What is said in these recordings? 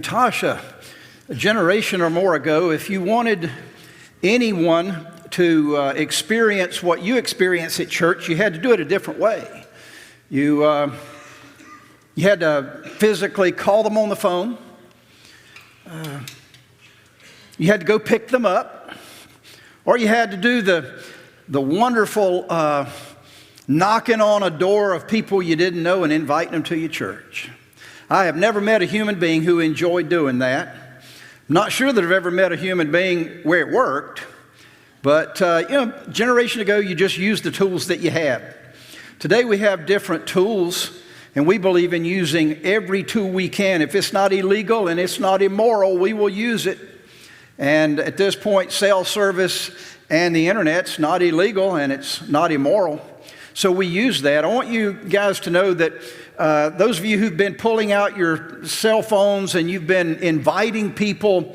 Tasha, a generation or more ago, if you wanted anyone to experience what you experience at church, you had to do it a different way. You had to physically call them on the phone. You had to go pick them up. Or you had to do the wonderful knocking on a door of people you didn't know and inviting them to your church. I have never met a human being who enjoyed doing that. I'm not sure that I've ever met a human being where it worked, but a generation ago you just used the tools that you had. Today we have different tools, and we believe in using every tool we can. If it's not illegal and it's not immoral, we will use it. And at this point, cell service and the internet's not illegal and it's not immoral. So we use that. I want you guys to know that those of you who've been pulling out your cell phones and you've been inviting people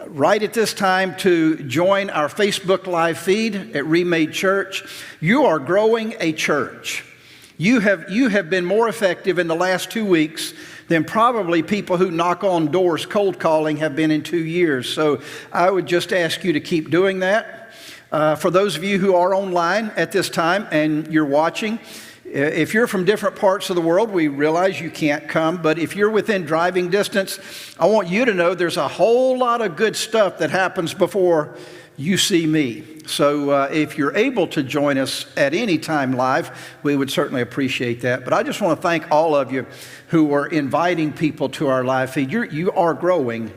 right at this time to join our Facebook Live feed at Remade Church, you are growing a church. You have been more effective in the last 2 weeks than probably people who knock on doors cold calling have been in 2 years. So I would just ask you to keep doing that. For those of you who are online at this time and you're watching, if you're from different parts of the world, we realize you can't come, but if you're within driving distance, I want you to know there's a whole lot of good stuff that happens before you see me. So if you're able to join us at any time live, we would certainly appreciate that. But I just want to thank all of you who are inviting people to our live feed. You are growing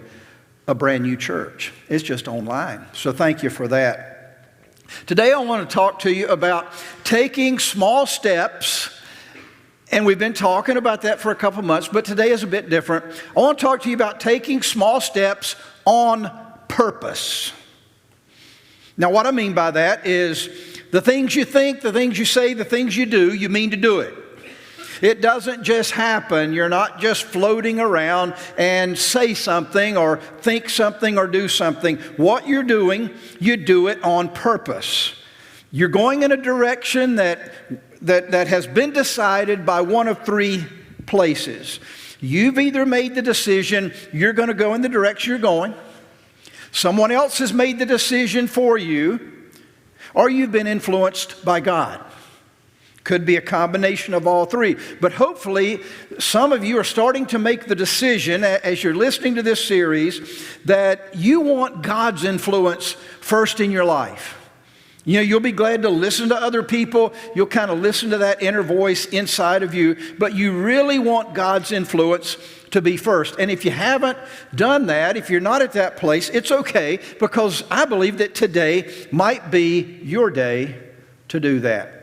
a brand new church. It's just online. So thank you for that. Today I want to talk to you about taking small steps, and we've been talking about that for a couple months, but today is a bit different. I want to talk to you about taking small steps on purpose. Now what I mean by that is the things you think, the things you say, the things you do, you mean to do it. It doesn't just happen. You're not just floating around and say something or think something or do something. What you're doing, you do it on purpose. You're going in a direction that has been decided by one of three places. You've either made the decision you're going to go in the direction you're going, someone else has made the decision for you, or you've been influenced by God. Could be a combination of all three. But hopefully, some of you are starting to make the decision as you're listening to this series that you want God's influence first in your life. You know, you'll be glad to listen to other people. You'll kind of listen to that inner voice inside of you. But you really want God's influence to be first. And if you haven't done that, if you're not at that place, it's okay, because I believe that today might be your day to do that.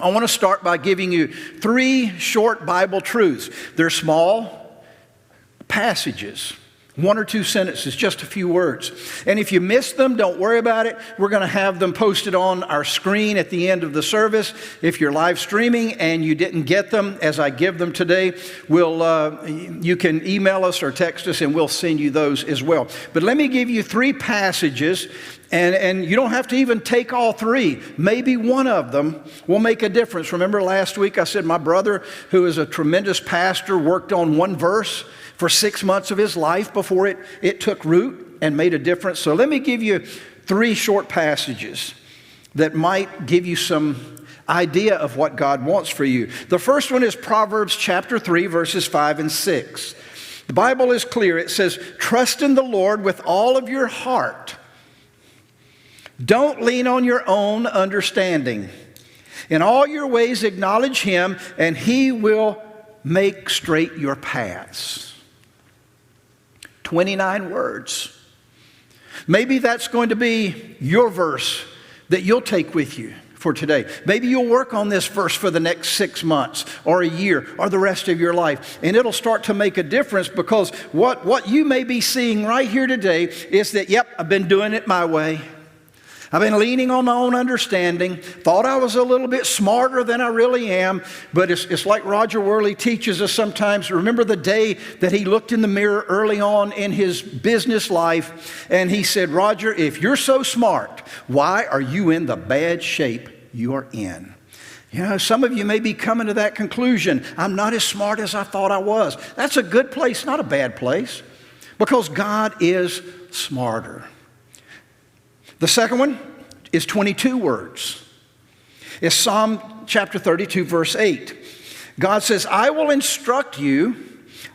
I want to start by giving you 3 short Bible truths. They're small passages, 1 or 2 sentences, just a few words. And if you miss them, don't worry about it. We're going to have them posted on our screen at the end of the service. If you're live streaming and you didn't get them as I give them today, you can email us or text us and we'll send you those as well. But let me give you 3 passages. And you don't have to even take all 3. Maybe one of them will make a difference. Remember last week I said my brother, who is a tremendous pastor, worked on one verse for 6 months of his life before it took root and made a difference. So let me give you 3 short passages that might give you some idea of what God wants for you. The first one is Proverbs chapter 3, verses 5 and 6. The Bible is clear. It says, "Trust in the Lord with all of your heart. Don't lean on your own understanding. In all your ways acknowledge Him, and He will make straight your paths." 29 words. Maybe that's going to be your verse that you'll take with you for today. Maybe you'll work on this verse for the next 6 months or a year or the rest of your life, and it'll start to make a difference, because what you may be seeing right here today is that, yep, I've been doing it my way. I've been leaning on my own understanding, thought I was a little bit smarter than I really am, but it's like Roger Worley teaches us sometimes. Remember the day that he looked in the mirror early on in his business life, and he said, "Roger, if you're so smart, why are you in the bad shape you are in?" You know, some of you may be coming to that conclusion. I'm not as smart as I thought I was. That's a good place, not a bad place. because God is smarter. The second one is 22 words. It's Psalm chapter 32, verse 8. God says, I will instruct you,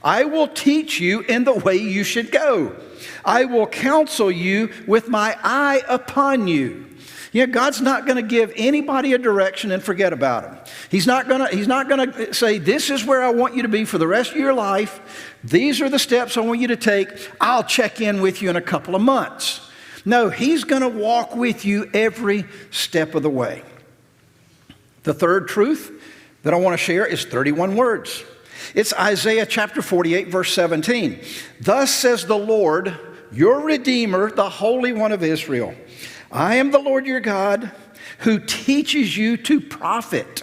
I will teach you in the way you should go. I will counsel you with my eye upon you. Yeah, God's not going to give anybody a direction and forget about him. He's not going to say, this is where I want you to be for the rest of your life. These are the steps I want you to take. I'll check in with you in a couple of months. No, he's going to walk with you every step of the way. The third truth that I want to share is 31 words. It's Isaiah chapter 48, verse 17. Thus says the Lord, your Redeemer, the Holy One of Israel. I am the Lord your God, who teaches you to profit,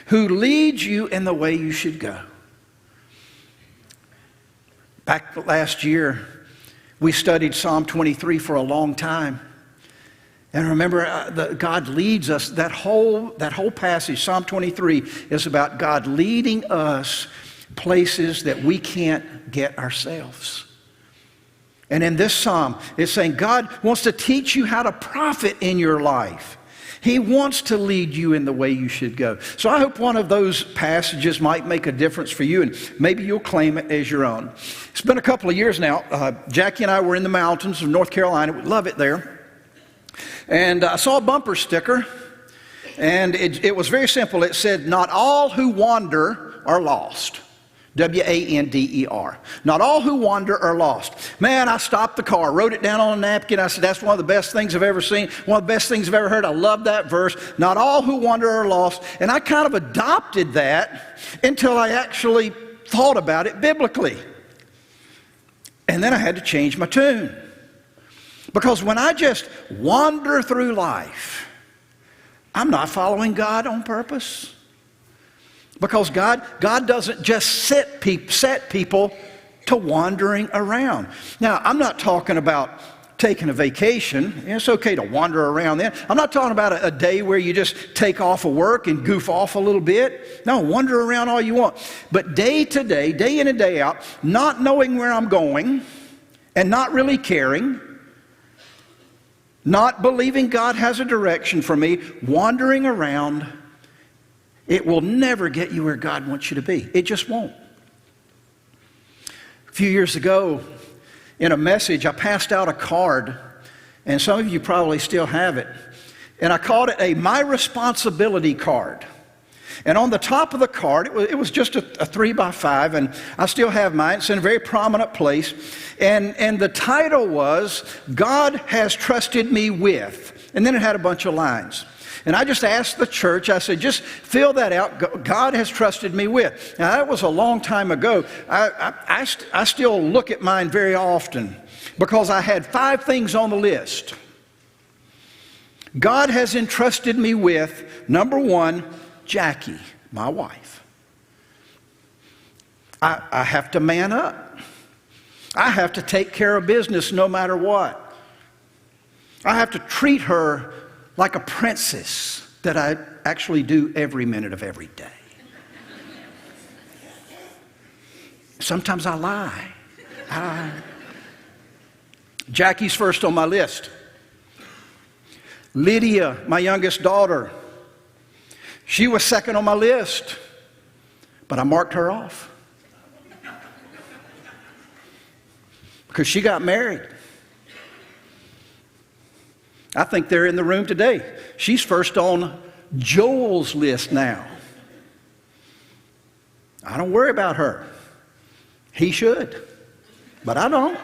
who leads you in the way you should go. Back last year, we studied Psalm 23 for a long time. And remember, God leads us. That whole passage, Psalm 23, is about God leading us places that we can't get ourselves. And in this psalm, it's saying God wants to teach you how to profit in your life. He wants to lead you in the way you should go. So I hope one of those passages might make a difference for you, and maybe you'll claim it as your own. It's been a couple of years now. Jackie and I were in the mountains of North Carolina. We love it there. And I saw a bumper sticker, and it was very simple. It said, not all who wander are lost. W-A-N-D-E-R. Not all who wander are lost. Man, I stopped the car, wrote it down on a napkin. I said, that's one of the best things I've ever seen, one of the best things I've ever heard. I love that verse. Not all who wander are lost. And I kind of adopted that until I actually thought about it biblically. And then I had to change my tune. Because when I just wander through life, I'm not following God on purpose. Because God doesn't just set people to wandering around. Now, I'm not talking about taking a vacation. It's okay to wander around then. I'm not talking about a day where you just take off of work and goof off a little bit. No, wander around all you want. But day to day, day in and day out, not knowing where I'm going and not really caring, not believing God has a direction for me, wandering around, it will never get you where God wants you to be. It just won't. A few years ago, in a message, I passed out a card, and some of you probably still have it. And I called it a My Responsibility card. And on the top of the card, it was just a 3x5, and I still have mine. It's in a very prominent place. And the title was, God Has Trusted Me With. And then it had a bunch of lines. And I just asked the church, I said, just fill that out. God has trusted me with. Now, that was a long time ago. I still look at mine very often because I had 5 things on the list. God has entrusted me with, number 1, Jackie, my wife. I have to man up. I have to take care of business no matter what. I have to treat her like a princess that I actually do every minute of every day. Sometimes I lie. Jackie's first on my list. Lydia, my youngest daughter, she was second on my list, but I marked her off because she got married. I think they're in the room today. She's first on Joel's list now. I don't worry about her. He should, but I don't.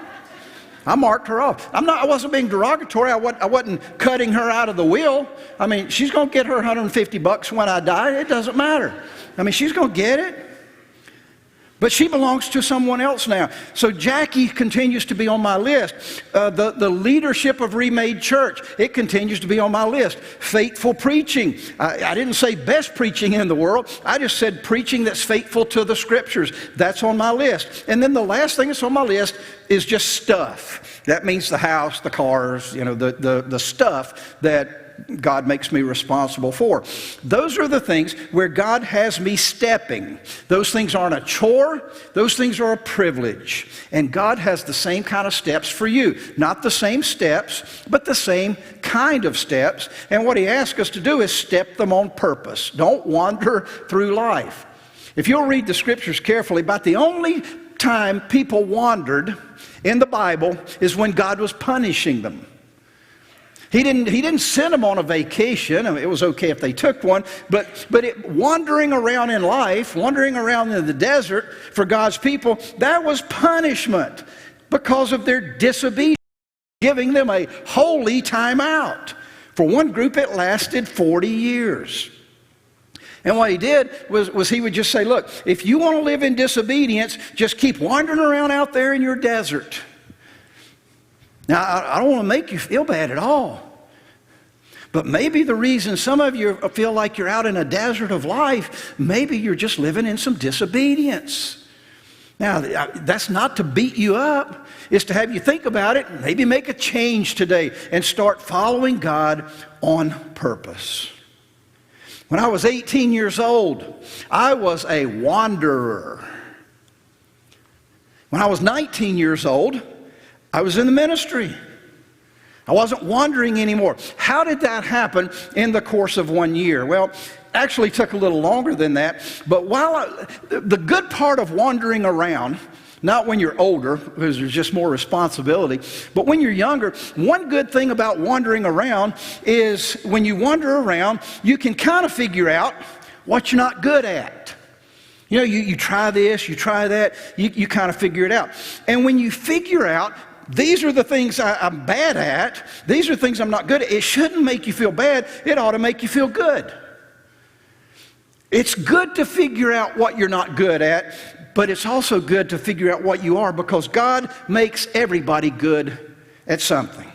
I marked her off. I wasn't being derogatory. I wasn't cutting her out of the will. I mean, she's going to get her $150 when I die. It doesn't matter. I mean, she's going to get it. But she belongs to someone else now. So Jackie continues to be on my list. The leadership of Remade Church, it continues to be on my list. Faithful preaching. I didn't say best preaching in the world. I just said preaching that's faithful to the Scriptures. That's on my list. And then the last thing that's on my list is just stuff. That means the house, the cars, the stuff that that God makes me responsible for. Those are the things where God has me stepping. Those things aren't a chore. Those things are a privilege. And God has the same kind of steps for you. Not the same steps, but the same kind of steps. And what he asks us to do is step them on purpose. Don't wander through life. If you'll read the scriptures carefully, about the only time people wandered in the Bible is when God was punishing them. He didn't send them on a vacation. I mean, it was okay if they took one, but wandering around in life, wandering around in the desert for God's people, that was punishment because of their disobedience, giving them a holy time out. For one group, it lasted 40 years. And what he did was he would just say, look, if you want to live in disobedience, just keep wandering around out there in your desert. Now, I don't want to make you feel bad at all. But maybe the reason some of you feel like you're out in a desert of life, maybe you're just living in some disobedience. Now, that's not to beat you up. It's to have you think about it, maybe make a change today and start following God on purpose. When I was 18 years old, I was a wanderer. When I was 19 years old, I was in the ministry. I wasn't wandering anymore. How did that happen in the course of 1 year? Well, actually took a little longer than that. But the good part of wandering around, not when you're older, because there's just more responsibility, but when you're younger, one good thing about wandering around is when you wander around, you can kind of figure out what you're not good at. You know, you try this, you try that, you kind of figure it out. And when you figure out, these are the things I'm bad at, these are things I'm not good at, it shouldn't make you feel bad, it ought to make you feel good. It's good to figure out what you're not good at, but it's also good to figure out what you are, because God makes everybody good at something.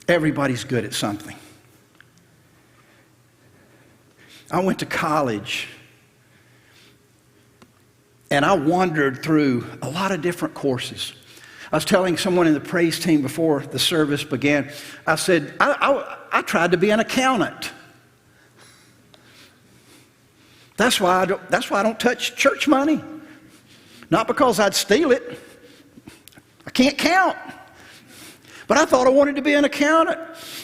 Everybody's good at something. I went to college, and I wandered through a lot of different courses. I was telling someone in the praise team before the service began, I said, I tried to be an accountant. That's why I don't touch church money. Not because I'd steal it. I can't count. But I thought I wanted to be an accountant.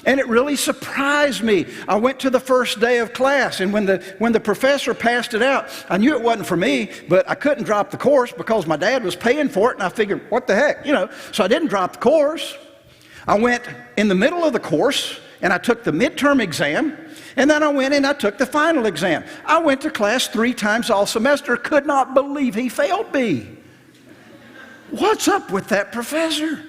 And it really surprised me. I went to the first day of class, and when the professor passed it out, I knew it wasn't for me, but I couldn't drop the course because my dad was paying for it, and I figured, what the heck, so I didn't drop the course. I went in the middle of the course, and I took the midterm exam, and then I went and I took the final exam. I went to class 3 times all semester, could not believe he failed me. What's up with that professor?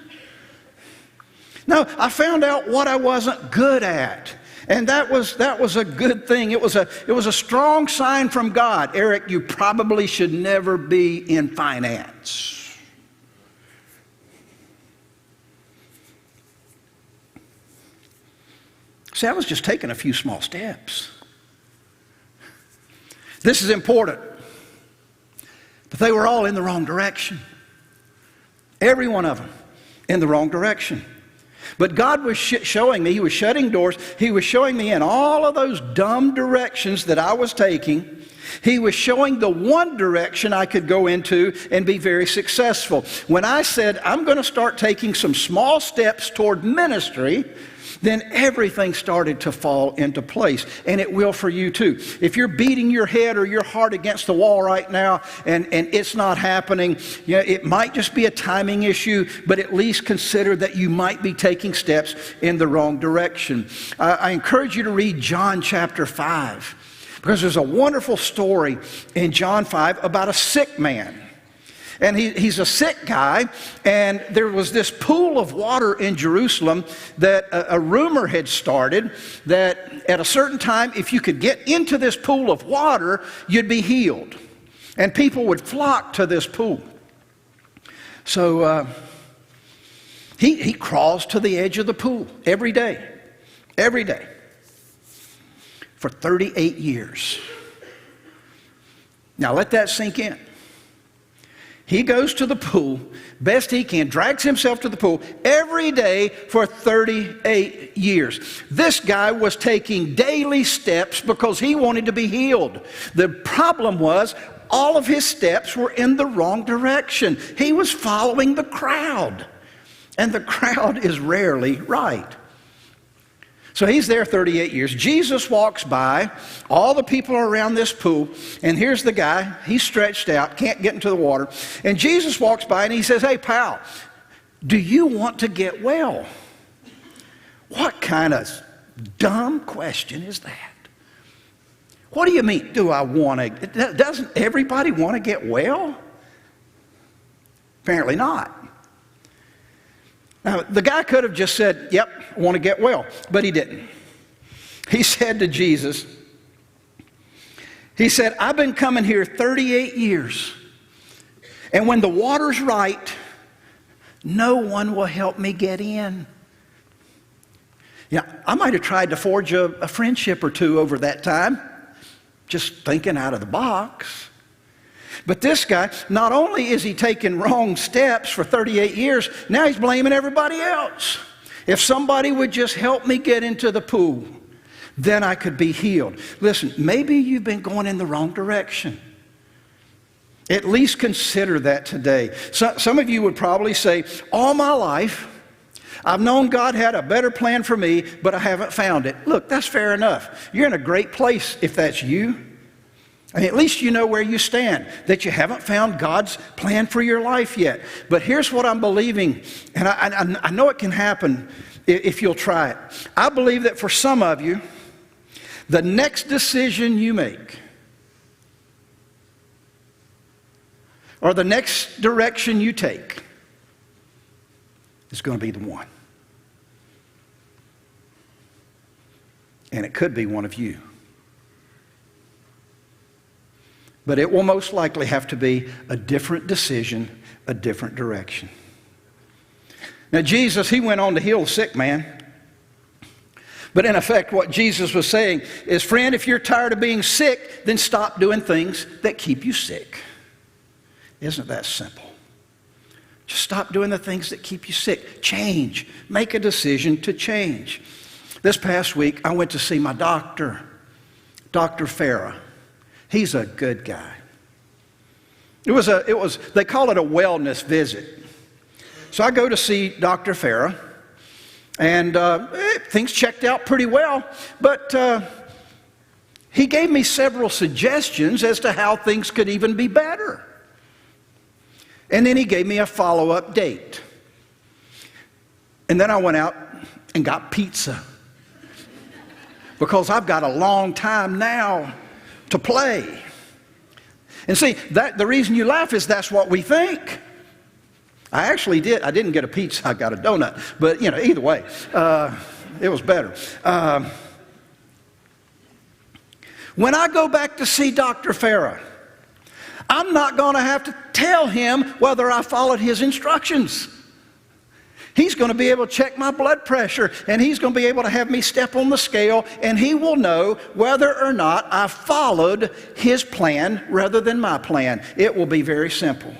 No, I found out what I wasn't good at. And that was a good thing. It was a strong sign from God. Eric, you probably should never be in finance. See, I was just taking a few small steps. This is important. But they were all in the wrong direction. Every one of them in the wrong direction. But God was showing me, He was shutting doors. He was showing me in all of those dumb directions that I was taking, He was showing the one direction I could go into and be very successful. When I said, I'm going to start taking some small steps toward ministry, then everything started to fall into place. And it will for you too. If you're beating your head or your heart against the wall right now and it's not happening, it might just be a timing issue, but at least consider that you might be taking steps in the wrong direction. I encourage you to read John chapter 5, because there's a wonderful story in John 5 about a sick man. And he's a sick guy, and there was this pool of water in Jerusalem that a rumor had started that at a certain time, if you could get into this pool of water, you'd be healed. And people would flock to this pool. So he crawls to the edge of the pool every day, for 38 years. Now let that sink in. He goes to the pool, best he can, drags himself to the pool every day for 38 years. This guy was taking daily steps because he wanted to be healed. The problem was, all of his steps were in the wrong direction. He was following the crowd, and the crowd is rarely right. So he's there 38 years. Jesus walks by. All the people are around this pool. And here's the guy. He's stretched out, can't get into the water. And Jesus walks by and he says, "Hey, pal, do you want to get well?" What kind of dumb question is that? What do you mean, do I want to? Doesn't everybody want to get well? Apparently not. Now, the guy could have just said, "Yep, I want to get well," but he didn't. He said to Jesus, he said, "I've been coming here 38 years, and when the water's right, no one will help me get in." Yeah, I might have tried to forge a friendship or two over that time, just thinking out of the box. But this guy, not only is he taking wrong steps for 38 years, now he's blaming everybody else. If somebody would just help me get into the pool, then I could be healed. Listen, maybe you've been going in the wrong direction. At least consider that today. Some of you would probably say, all my life, I've known God had a better plan for me, but I haven't found it. Look, that's fair enough. You're in a great place if that's you. I mean, at least you know where you stand, that you haven't found God's plan for your life yet. But here's what I'm believing, and I know it can happen if you'll try it. I believe that for some of you, the next decision you make, or the next direction you take, is going to be the one. And it could be one of you. But it will most likely have to be a different decision, a different direction. Now Jesus, he went on to heal the sick man. But in effect, what Jesus was saying is, friend, if you're tired of being sick, then stop doing things that keep you sick. Isn't that simple? Just stop doing the things that keep you sick. Change. Make a decision to change. This past week, I went to see my doctor, Dr. Farah. He's a good guy. They call it a wellness visit. So I go to see Dr. Farah, and things checked out pretty well, but he gave me several suggestions as to how things could even be better. And then he gave me a follow-up date. And then I went out and got pizza, because I've got a long time now to play. And see, the reason you laugh is that's what we think. I actually did. I didn't get a pizza. I got a donut. But, either way, it was better. When I go back to see Dr. Farah, I'm not going to have to tell him whether I followed his instructions. He's going to be able to check my blood pressure, and he's going to be able to have me step on the scale, and he will know whether or not I followed his plan rather than my plan. It will be very simple.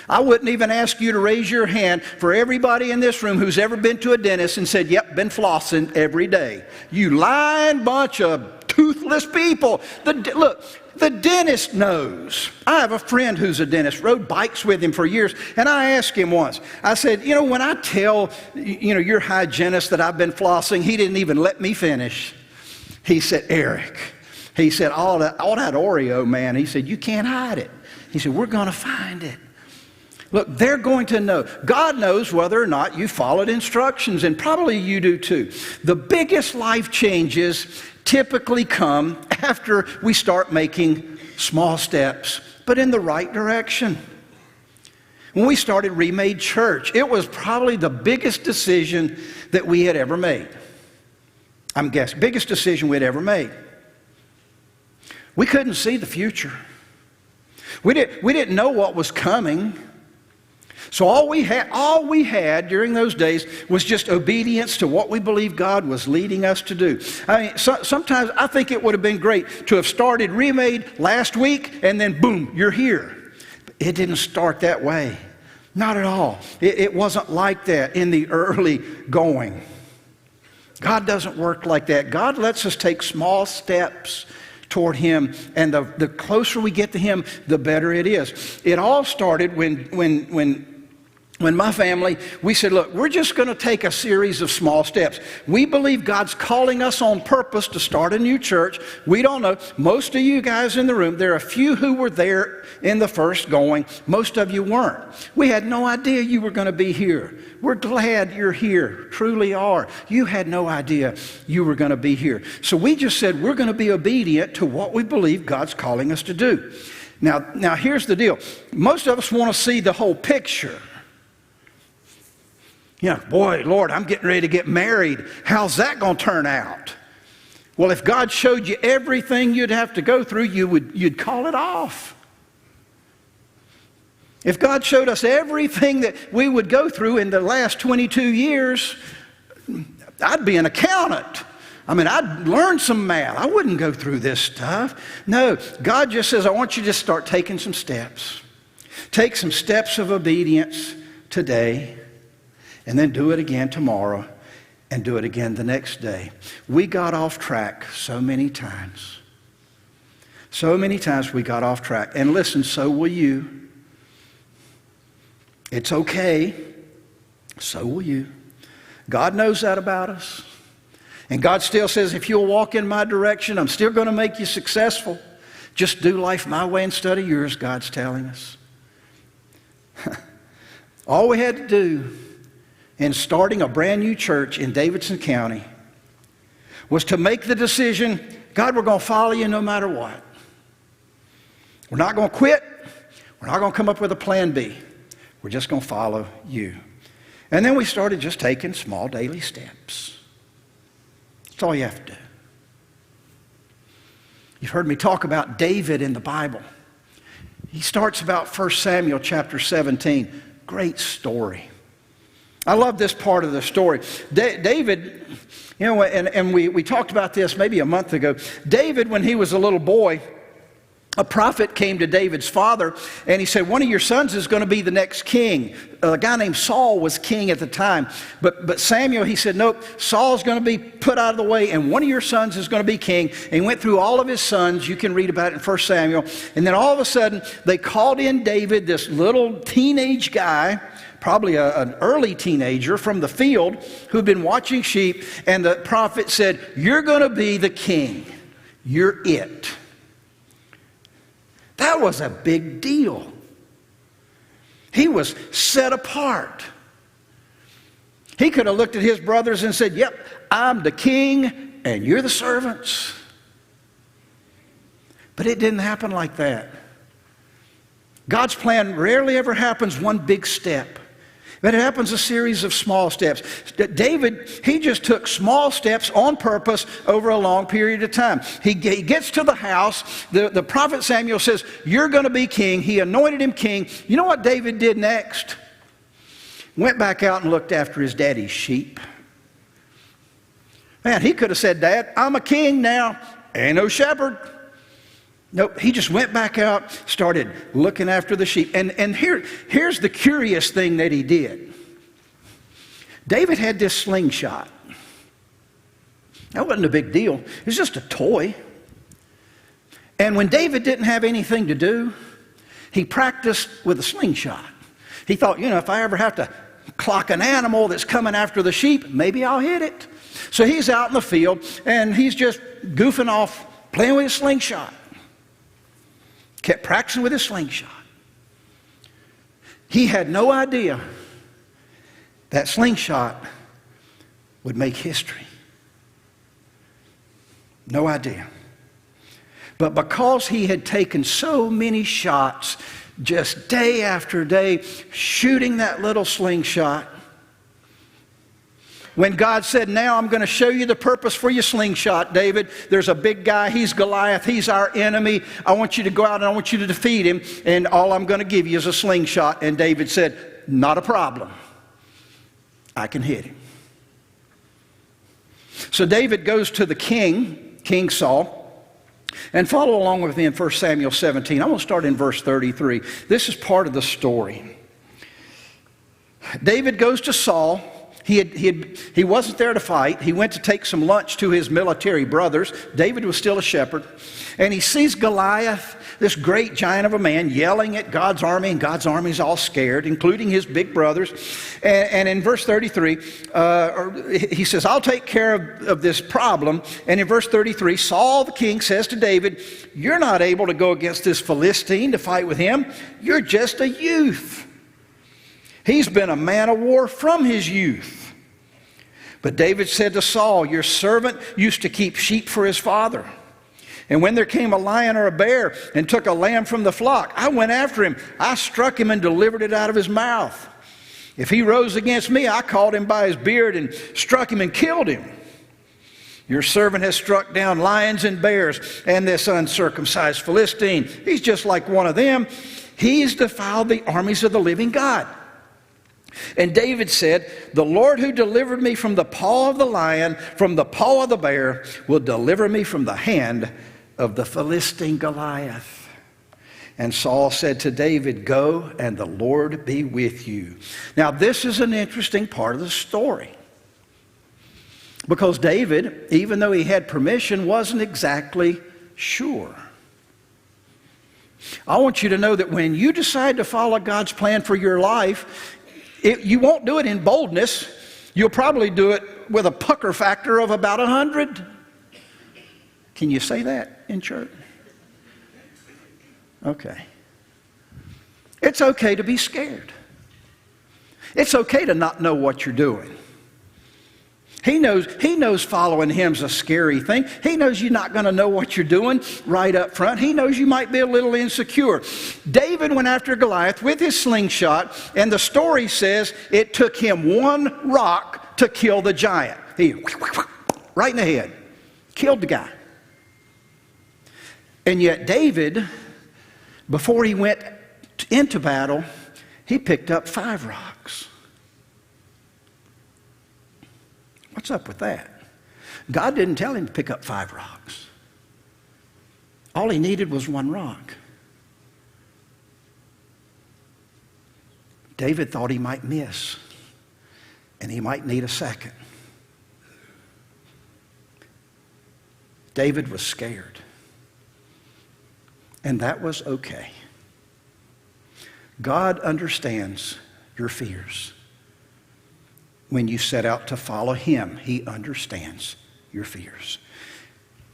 I wouldn't even ask you to raise your hand for everybody in this room who's ever been to a dentist and said, "Yep, been flossing every day." You lying bunch of toothless people. Look, the dentist knows. I have a friend who's a dentist, rode bikes with him for years, and I asked him once, I said, when I tell, your hygienist that I've been flossing, he didn't even let me finish. He said, "Eric," he said, all that Oreo, man, he said, "you can't hide it." He said, "We're going to find it." Look, they're going to know. God knows whether or not you followed instructions, and probably you do too. The biggest life changes typically come after we start making small steps, but in the right direction. When we started Remade Church, it was probably the biggest decision that we had ever made. I'm guessing, biggest decision we'd ever made. We couldn't see the future. We didn't know what was coming. So all we had during those days was just obedience to what we believed God was leading us to do. I mean, sometimes I think it would have been great to have started Remade last week and then boom, you're here. It didn't start that way. Not at all. It wasn't like that in the early going. God doesn't work like that. God lets us take small steps toward Him, and the closer we get to Him, the better it is. It all started when my family, we said, look, we're just going to take a series of small steps. We believe God's calling us on purpose to start a new church. We don't know. Most of you guys in the room, there are a few who were there in the first going. Most of you weren't. We had no idea you were going to be here. We're glad you're here, truly are. You had no idea you were going to be here. So we just said we're going to be obedient to what we believe God's calling us to do. Now here's the deal. Most of us want to see the whole picture. Yeah, boy, Lord, I'm getting ready to get married. How's that going to turn out? Well, if God showed you everything you'd have to go through, you'd call it off. If God showed us everything that we would go through in the last 22 years, I'd be an accountant. I mean, I'd learn some math. I wouldn't go through this stuff. No, God just says, I want you to start taking some steps. Take some steps of obedience today. And then do it again tomorrow, and do it again the next day. We got off track so many times. So many times we got off track. And listen, so will you. It's okay. So will you. God knows that about us. And God still says, if you'll walk in my direction, I'm still going to make you successful. Just do life my way instead of yours, God's telling us. All we had to do in starting a brand new church in Davidson County was to make the decision, God, we're going to follow you no matter what. We're not going to quit. We're not going to come up with a plan B. We're just going to follow you. And then we started just taking small daily steps. That's all you have to do. You've heard me talk about David in the Bible. He starts about 1 Samuel chapter 17. Great story. I love this part of the story. David, you know, and we talked about this maybe a month ago. David, when he was a little boy, a prophet came to David's father, and he said, one of your sons is going to be the next king. A guy named Saul was king at the time. But Samuel, he said, nope, Saul's going to be put out of the way, and one of your sons is going to be king. And he went through all of his sons. You can read about it in 1 Samuel. And then all of a sudden, they called in David, this little teenage guy, probably an early teenager from the field who'd been watching sheep, and the prophet said, you're going to be the king. You're it. That was a big deal. He was set apart. He could have looked at his brothers and said, yep, I'm the king and you're the servants. But it didn't happen like that. God's plan rarely ever happens one big step. But it happens a series of small steps. David, he just took small steps on purpose over a long period of time. He gets to the house. The prophet Samuel says, you're going to be king. He anointed him king. You know what David did next? Went back out and looked after his daddy's sheep. Man, he could have said, Dad, I'm a king now. Ain't no shepherd. Nope, he just went back out, started looking after the sheep. And here's the curious thing that he did. David had this slingshot. That wasn't a big deal. It was just a toy. And when David didn't have anything to do, he practiced with a slingshot. He thought, you know, if I ever have to clock an animal that's coming after the sheep, maybe I'll hit it. So he's out in the field, and he's just goofing off, playing with his slingshot. Kept practicing with his slingshot. He had no idea that slingshot would make history. No idea. But because he had taken so many shots, just day after day, shooting that little slingshot, when God said, now I'm going to show you the purpose for your slingshot, David. There's a big guy. He's Goliath. He's our enemy. I want you to go out and I want you to defeat him. And all I'm going to give you is a slingshot. And David said, not a problem. I can hit him. So David goes to the king, King Saul, and follow along with me in 1 Samuel 17. I'm going to start in verse 33. This is part of the story. David goes to Saul. He wasn't there to fight. He went to take some lunch to his military brothers. David was still a shepherd. And he sees Goliath, this great giant of a man, yelling at God's army, and God's army's all scared, including his big brothers. And in verse 33, he says, I'll take care of this problem. And in verse 33, Saul the king says to David, you're not able to go against this Philistine to fight with him. You're just a youth. He's been a man of war from his youth. But David said to Saul, your servant used to keep sheep for his father. And when there came a lion or a bear and took a lamb from the flock, I went after him. I struck him and delivered it out of his mouth. If he rose against me, I caught him by his beard and struck him and killed him. Your servant has struck down lions and bears, and this uncircumcised Philistine, he's just like one of them. He's defiled the armies of the living God. And David said, the Lord who delivered me from the paw of the lion, from the paw of the bear, will deliver me from the hand of the Philistine Goliath. And Saul said to David, go, and the Lord be with you. Now this is an interesting part of the story. Because David, even though he had permission, wasn't exactly sure. I want you to know that when you decide to follow God's plan for your life, you won't do it in boldness. You'll probably do it with a pucker factor of about 100. Can you say that in church? Okay. It's okay to be scared. It's okay to not know what you're doing. He knows following him's a scary thing. He knows you're not going to know what you're doing right up front. He knows you might be a little insecure. David went after Goliath with his slingshot, and the story says it took him one rock to kill the giant. He right in the head. Killed the guy. And yet David, before he went into battle, he picked up 5 rocks. What's up with that? God didn't tell him to pick up 5 rocks. All he needed was 1 rock. David thought he might miss, and he might need a second. David was scared, and that was okay. God understands your fears. When you set out to follow him, he understands your fears.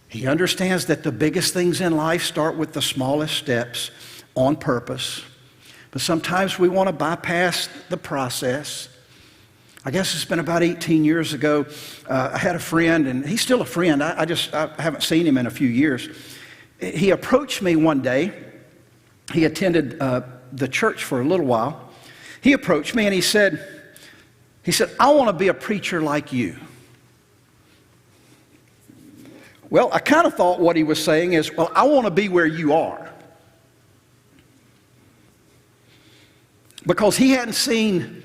He understands that the biggest things in life start with the smallest steps on purpose. But sometimes we want to bypass the process. I guess it's been about 18 years ago. I had a friend, and he's still a friend. I haven't seen him in a few years. He approached me one day. He attended the church for a little while. He approached me and he said, I want to be a preacher like you. Well, I kind of thought what he was saying is, well, I want to be where you are. Because he hadn't seen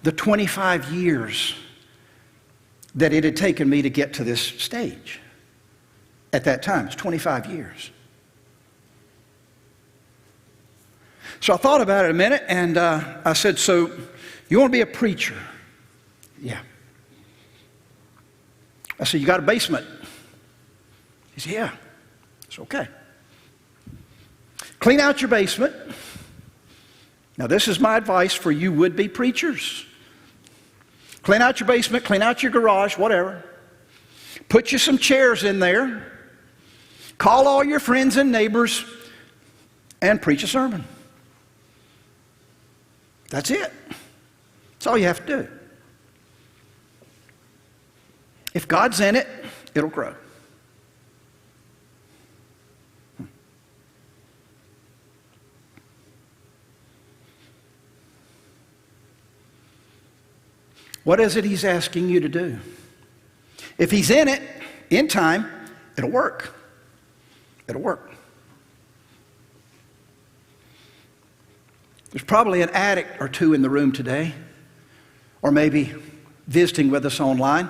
the 25 years that it had taken me to get to this stage. At that time, it's 25 years. So I thought about it a minute, and I said, so you want to be a preacher? Yeah. I said, you got a basement? He said, yeah. It's okay. Clean out your basement. Now, this is my advice for you would-be preachers. Clean out your basement, clean out your garage, whatever. Put you some chairs in there. Call all your friends and neighbors and preach a sermon. That's it. That's all you have to do. If God's in it, it'll grow. What is it he's asking you to do? If he's in it, in time, it'll work. It'll work. There's probably an addict or two in the room today, or maybe visiting with us online.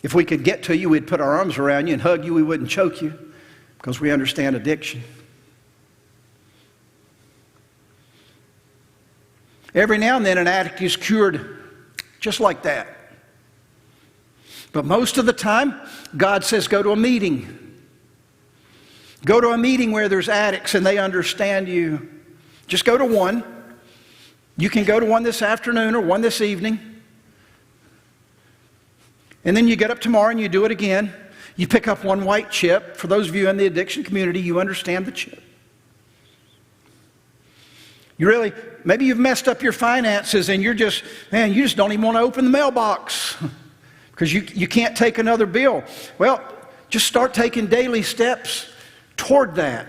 If we could get to you, we'd put our arms around you and hug you. We wouldn't choke you because we understand addiction. Every now and then an addict is cured just like that. But most of the time, God says go to a meeting. Go to a meeting where there's addicts and they understand you. Just go to one. You can go to one this afternoon or one this evening. And then you get up tomorrow and you do it again. You pick up one white chip. For those of you in the addiction community, you understand the chip. Maybe you've messed up your finances and you just don't even want to open the mailbox because you can't take another bill. Well, just start taking daily steps toward that.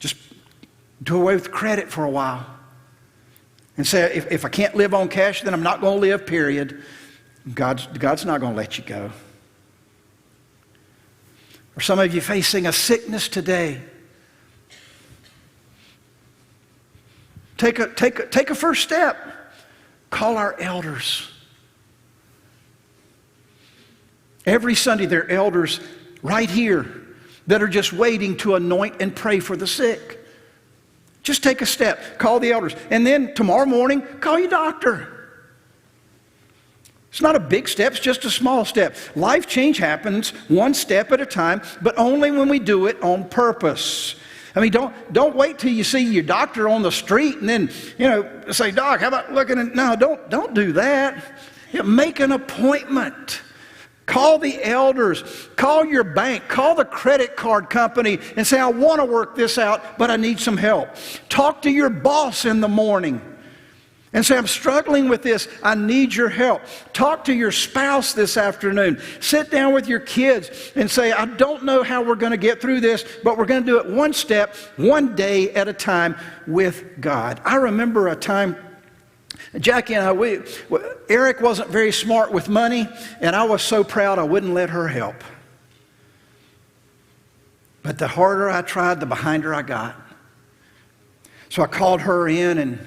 Just do away with credit for a while. And say, if I can't live on cash, then I'm not going to live, period. God's not going to let you go. Or some of you facing a sickness today. Take a first step. Call our elders. Every Sunday there are elders right here that are just waiting to anoint and pray for the sick. Just take a step. Call the elders. And then tomorrow morning, call your doctor. It's not a big step, it's just a small step. Life change happens one step at a time, but only when we do it on purpose. I mean, don't wait till you see your doctor on the street and then, say, Doc, how about looking at... No, don't do that. Make an appointment. Call the elders. Call your bank. Call the credit card company and say, I want to work this out, but I need some help. Talk to your boss in the morning and say, I'm struggling with this. I need your help. Talk to your spouse this afternoon. Sit down with your kids and say, I don't know how we're going to get through this, but we're going to do it one step, one day at a time with God. I remember a time, Jackie and I, Eric wasn't very smart with money, and I was so proud I wouldn't let her help. But the harder I tried, the behinder I got. So I called her in,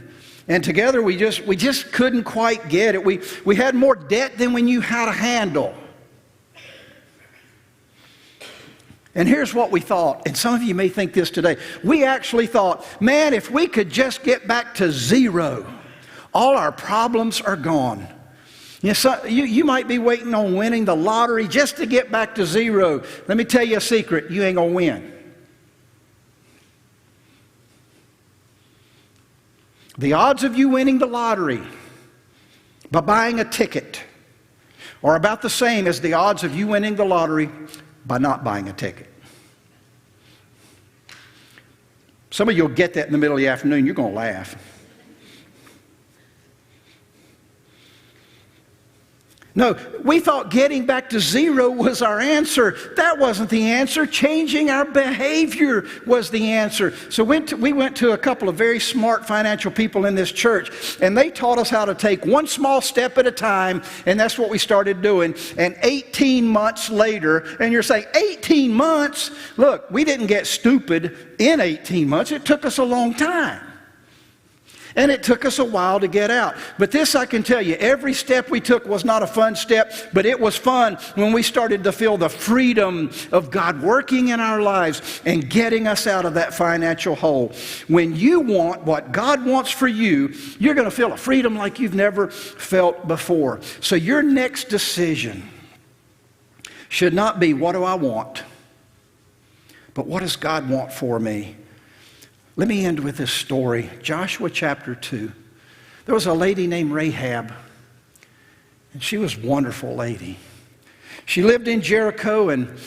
and together we just couldn't quite get it. We had more debt than we knew how to handle. And here's what we thought, and some of you may think this today. We actually thought, man, if we could just get back to zero, all our problems are gone. You might be waiting on winning the lottery just to get back to zero. Let me tell you a secret, you ain't gonna win. The odds of you winning the lottery by buying a ticket are about the same as the odds of you winning the lottery by not buying a ticket. Some of you will get that in the middle of the afternoon. You're going to laugh. No, we thought getting back to zero was our answer. That wasn't the answer. Changing our behavior was the answer. So we went to a couple of very smart financial people in this church, and they taught us how to take one small step at a time, and that's what we started doing. And 18 months later, and you're saying, 18 months? Look, we didn't get stupid in 18 months. It took us a long time. And it took us a while to get out. But this I can tell you, every step we took was not a fun step, but it was fun when we started to feel the freedom of God working in our lives and getting us out of that financial hole. When you want what God wants for you, you're going to feel a freedom like you've never felt before. So your next decision should not be, what do I want? But what does God want for me? Let me end with this story. Joshua chapter 2. There was a lady named Rahab, and she was a wonderful lady. She lived in Jericho, and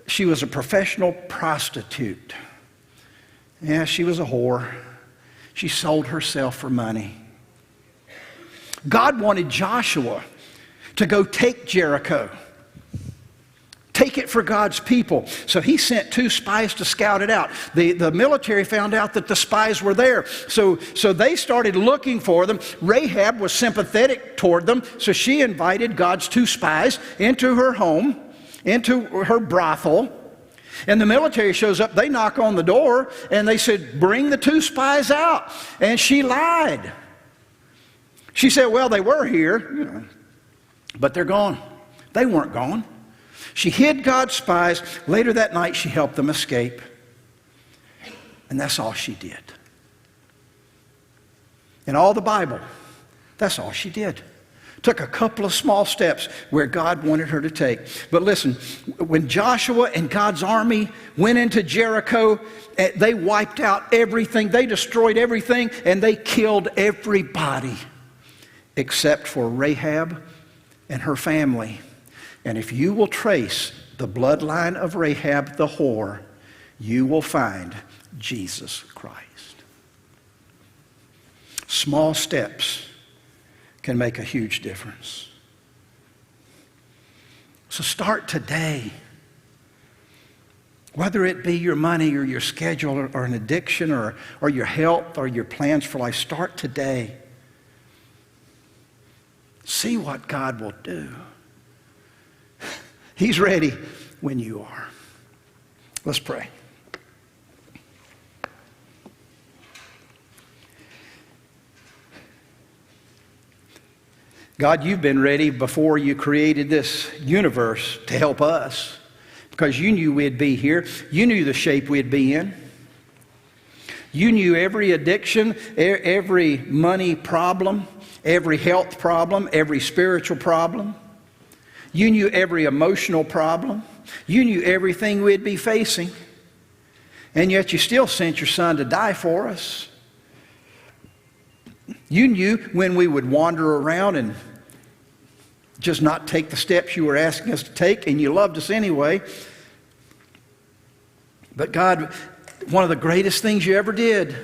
she was a professional prostitute. Yeah, she was a whore. She sold herself for money. God wanted Joshua to go take Jericho. Take it for God's people. So he sent 2 spies to scout it out. The military found out that the spies were there. So they started looking for them. Rahab was sympathetic toward them. So she invited God's 2 spies into her home, into her brothel. And the military shows up, they knock on the door, and they said, bring the 2 spies out. And she lied. She said, well, they were here, but they're gone. They weren't gone. She hid God's spies. Later that night, she helped them escape. And that's all she did. In all the Bible, that's all she did. Took a couple of small steps where God wanted her to take. But listen, when Joshua and God's army went into Jericho, they wiped out everything. They destroyed everything, and they killed everybody except for Rahab and her family. And if you will trace the bloodline of Rahab the whore, you will find Jesus Christ. Small steps can make a huge difference. So start today. Whether it be your money or your schedule or an addiction or your health or your plans for life, start today. See what God will do. He's ready when you are. Let's pray. God, you've been ready before you created this universe to help us because you knew we'd be here. You knew the shape we'd be in. You knew every addiction, every money problem, every health problem, every spiritual problem. You knew every emotional problem. You knew everything we'd be facing. And yet you still sent your Son to die for us. You knew when we would wander around and just not take the steps you were asking us to take, and you loved us anyway. But God, one of the greatest things you ever did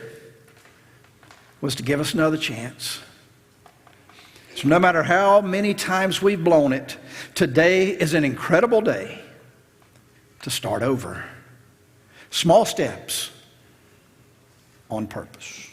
was to give us another chance. So no matter how many times we've blown it, today is an incredible day to start over. Small steps on purpose.